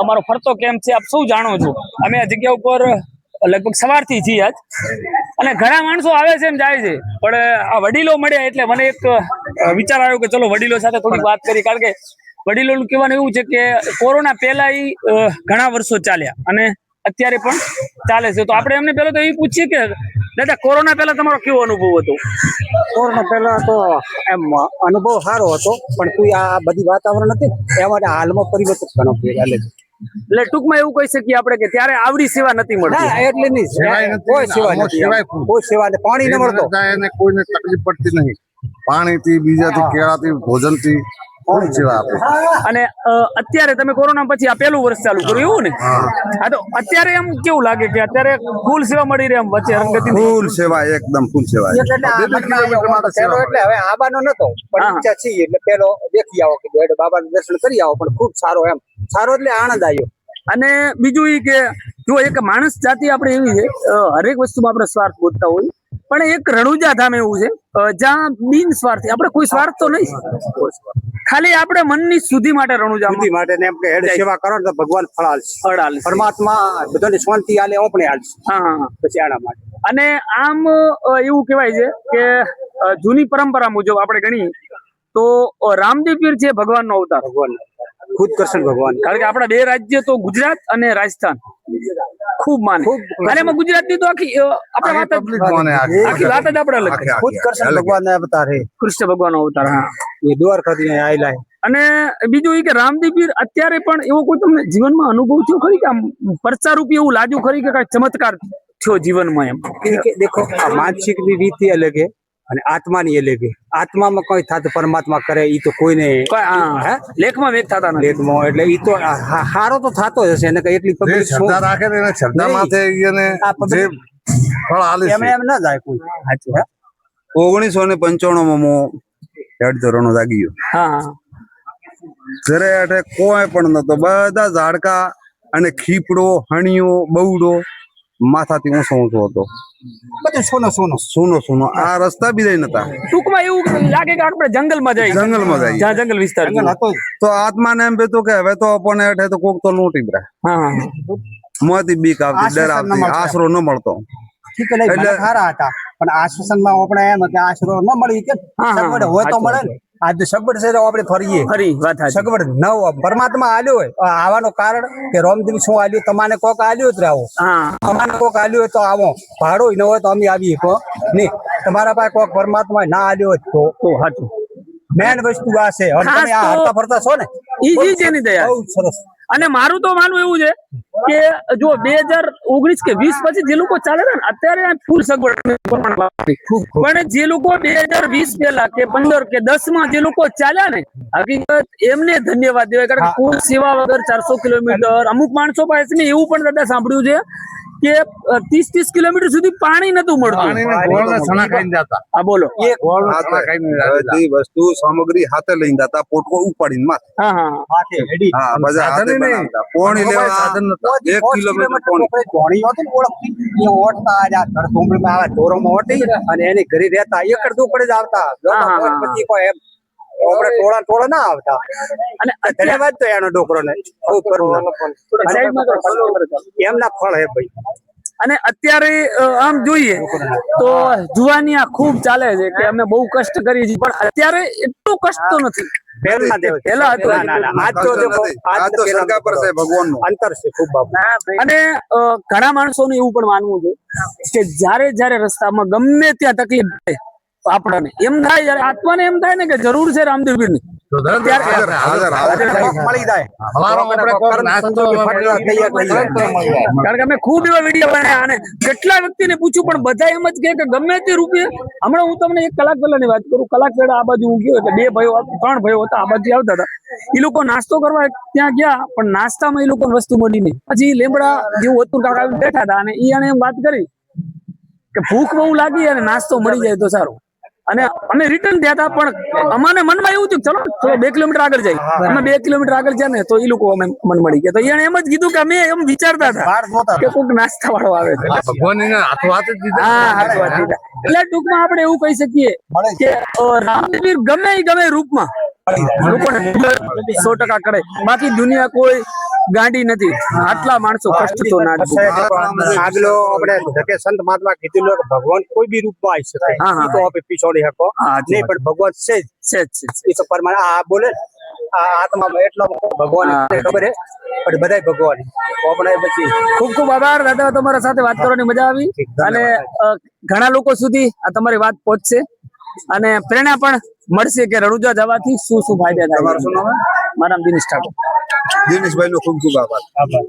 અમારો ફરતો કેમ્પ છે, આપ સૌ જાણો છો। અમે આ જગ્યા ઉપર લગભગ સવારથી છીએ આજ, અને ઘણા માણસો આવે છે એમ જાય છે, પણ આ વડીલો મળ્યા એટલે મને એક વિચાર આવ્યો કે ચલો વડીલો સાથે થોડીક વાત કરી, કારણ કે વડીલોનું કહેવાનું એવું છે કે કોરોના પહેલા ઘણા વર્ષો ચાલ્યા અને અત્યારે પણ ચાલે છે, તો આપણે એમને પહેલા તો એ પૂછીએ કે દાદા કોરોના પહેલા તમારો કેવો અનુભવ હતો? કોરોના પહેલા તો એમ અનુભવ સારો હતો, પણ કોઈ આ બધી વાતાવરણ હતી એ માટે હાલમાં પરિવર્તન ઘણો ચાલે છે। એટલે ટૂંકમાં એવું કહી શકીએ આપણે કે ત્યારે આવડી સેવા નથી મળતી। એટલે નહીં, કોઈ સેવા નથી, કોઈ સેવા નહીં, પાણી ન મળતો, કોઈને તકલીફ પડતી નહીં, પાણીથી, બીજાથી, કેળાથી, ભોજનથી કોઈ સેવા આપે। અને અત્યારે તમે કોરોના પછી આ પહેલું વર્ષ ચાલુ કર્યું એવું ને? હા, તો અત્યારે એમ કેવું લાગે કે અત્યારે ફૂલ સેવા મળી રહે એમ વચ્ચે રંગતી? ફૂલ સેવા, એકદમ ફૂલ સેવા। એટલે હવે આબાનો નતો, પણ ઈચ્છા છે એટલે પેલો દેખી આવો કે બાબાનું દર્શન કરી આવો, પણ ખૂબ સારો, એમ સારો એટલે આનંદ આવ્યો। અને બીજું એ કે જો એક માણસ જાતિ આપણે એવી છે, હરેક વસ્તુમાં આપણે સ્વાર્થ ગોતતા હોય, પણ એક રણુજા ધામ એવું છે જ્યાં બિન સ્વાર્થી, આપણે કોઈ સ્વાર્થ તો નહીં, ખાલી આપણે મનની શુદ્ધિ માટે રણુજા માટે ને એમ કે હેડ સેવા કરો તો ભગવાન ફળ આલશે, પરમાત્મા બધાને શાંતિ આલે, આપણે આલશે। હા, પછી આના માટે। અને આમ એવું કહેવાય છે કે જૂની પરંપરા મુજબ આપણે ગણીએ તો રામદેવ પીર છે ભગવાનનો અવતાર, ખુદ કૃષ્ણ ભગવાન, કારણ કે આપણા બે રાજ્ય તો ગુજરાત અને રાજસ્થાન ખૂબ માને, અને એમાં ગુજરાતની તો આખી આપણે વાત જ આપણે અલગ, ખુદ કૃષ્ણ ભગવાન અવતાર છે, કૃષ્ણ ભગવાનનો અવતાર। હા, એ દ્વારકાથી આયેલા। અને બીજું એ કે રામદેવ પીર અત્યારે પણ એવો કોઈ તમને જીવનમાં અનુભવ થયો ખરી કે આમ પરચારૂપી એવું લાગ્યું ખરી કે કઈ ચમત્કાર થયો જીવનમાં? એમ દેખો, આ માનસિક ની રીતિ અલગ છે અને આત્માની અલગ છે। આત્મામાં કઈ થતું પરમાત્મા કરે, ઈ તો કોઈને લેખમાં વેગ થતા નથી, લેખમાં, એટલે ઈ તો હારો તો થતો જ હશે, એને કઈ એટલી પબ્લિક શ્રદ્ધા રાખે ને, એને શ્રદ્ધા માથે એને જે ફળ આલે છે એમ ન જાય કોઈ। 1995 માં હેડ ધોરણો જાગી ગયો। હા, ઘરે અઠે કોઈ પણ નતો, બધા ઝાડકા અને ખીપડો, હણિયો, બવડો માથાથી ઊંચો ઊંચો હતો, બધું સોનો સોનો સોનો સોનો। આ રસ્તા બી નહીં નતા, ટૂંકમાં એવું લાગે કે આપણે જંગલમાં જાય, જ્યાં જંગલ વિસ્તાર હતો, તો આત્માને એમ બેતું કે હવે તો આપણને હેઠે તો કોક તો લૂંટી બ્રા। હા, મોતી બીક આવતી, ડર આવતી, આશરો ન મળતો, એટલે સારા હતા, પણ આશ્વાસનમાં આપણે એમ કે આશરો ન મળી કે સગવડ હોય તો મળે ને। આજ સગવડ છે તો આપણે ફરી વાત સગવડ ન હોય, પરમાત્મા આલ્યો હોય આવવાનું કારણ કે રામદેવ શું આલ્યું, તમારે કોક આલ્યું જ આવો, અમારે કોક આલ્યું હોય તો આવો, ભાડો ન હોય તો અમે આવીએ નહીં, તમારા પાસે કોક પરમાત્મા ના આલ્યો હોય તો સાચું મેન વસ્તુ આ છે। તમે આ હરતા ફરતા છો ને, ઈ જ એની દયા, બહુ સરસ। અને મારું તો માનવું એવું છે કે જો 2019 કે 20 પછી જે લોકો ચાલે ને અત્યારે ફૂલ સગવડ, પણ જે લોકો 2020 પહેલા કે 15 કે 10 માં જે લોકો ચાલ્યા ને, હકીકત એમને ધન્યવાદ દેવાય, કારણ કે કોઈ સેવા વગર 400 કિલોમીટર, અમુક માણસો પાસે મેં એવું પણ દાદા સાંભળ્યું છે કે 30 કિલોમીટર સુધી પાણી નતું મળતું, હા બોલો, બધી વસ્તુ સામગ્રી હાથે લઈને જતા, પોટકો ઉપાડીને માથે, બધા હાથે બનાવતા, પાણી લેવા સાધન નતા, 1 કિલોમીટર પાણી ઓટી અને એની ઘરે રહેતા, એકડ દુકડે જ આવતા, પછી કોઈ એમ આપણે ટોળા ના આવતા, અને ધન્યવાદ તો એનો ડોકરો ને એમના ફળ હે ભાઈ। અને અત્યારે આમ જોઈએ તો જુવાનિયા ખૂબ ચાલે છે કે અમે બહુ કષ્ટ કરીએ છીએ, પણ અત્યારે એટલું કષ્ટ તો નથી, અને ઘણા માણસોનું એવું પણ માનવું છે કે જયારે રસ્તામાં ગમે ત્યાં તકલીફ થાય આપણને એમ થાય, જયારે આત્માને એમ થાય ને કે જરૂર છે રામદેવ પીર ની, કારણ કે અમે ખૂબ એવા વિડીયો બનાવ્યા અને કેટલા વ્યક્તિને પૂછ્યું, પણ બધા એમ જ કે ગમે તે રૂપિયે, હમણાં હું તમને 1 કલાક પહેલા ની વાત કરું, કલાક પહેલા આ બાજુ હું ગયો એટલે 3 ભાઈઓ હતા, આ બાજુ આવતા હતા, એ લોકો નાસ્તો કરવા ત્યાં ગયા, પણ નાસ્તામાં એ લોકોને વસ્તુ મળી નહીં, પછી લેમડા જેવું હતું કાકા બેઠા હતા, અને એને એમ વાત કરી કે ભૂખ બહુ લાગી અને નાસ્તો મળી જાય તો સારું, અને અમે રિટર્ન થયા હતા, પણ અમારે મનમાં એવું થયું ચલો 2 કિલોમીટર આગળ જાય, અમે 2 કિલોમીટર આગળ ગયા ને તો એ લોકો અમે મન મળી ગયા, તો એને એમ જ કીધું કે અમે એમ વિચારતા હતા કે કોઈક નાસ્તા વાળો આવે છે, એટલે ટૂંકમાં આપણે એવું કહી શકીએ કે રામદેવ ગમે રૂપમાં લોકોને 100% કરે, બાકી દુનિયા કોઈ ગાંડી નથી. આટલા માણસો કષ્ટ તો ના જ ભોગવે. આગલો આપણે ધકે સંત મહાત્મા કીધેલું કે ભગવાન કોઈ બી રૂપમાં આવી શકે. હા, હા. ઈ તો આપણે પીછોડી શકો હાજી, નહીં, પણ ભગવાન છે જ. છે જ, છે જ. એ તો પરમાણે આ બોલે ને, આ આત્મામાં એટલો ભગવાન હા. છે, ખબર હે, પણ બધાય ભગવાન તો આપણે પછી ખૂબ ખૂબ આભાર દાદા, તમારા સાથે વાત કરવાની મજા આવી. અને ઘણા લોકો સુધી આ તમારી વાત પહોંચશે અને પ્રેરણા પણ મળશે કે રણુજા જવાથી શું શું ફાયદા થાય. તમારું શું નામ છે? મારું નામ દિનેશ ઠાકોર. દિનેશભાઈ નો ખૂબ ખૂબ આભાર. આભાર.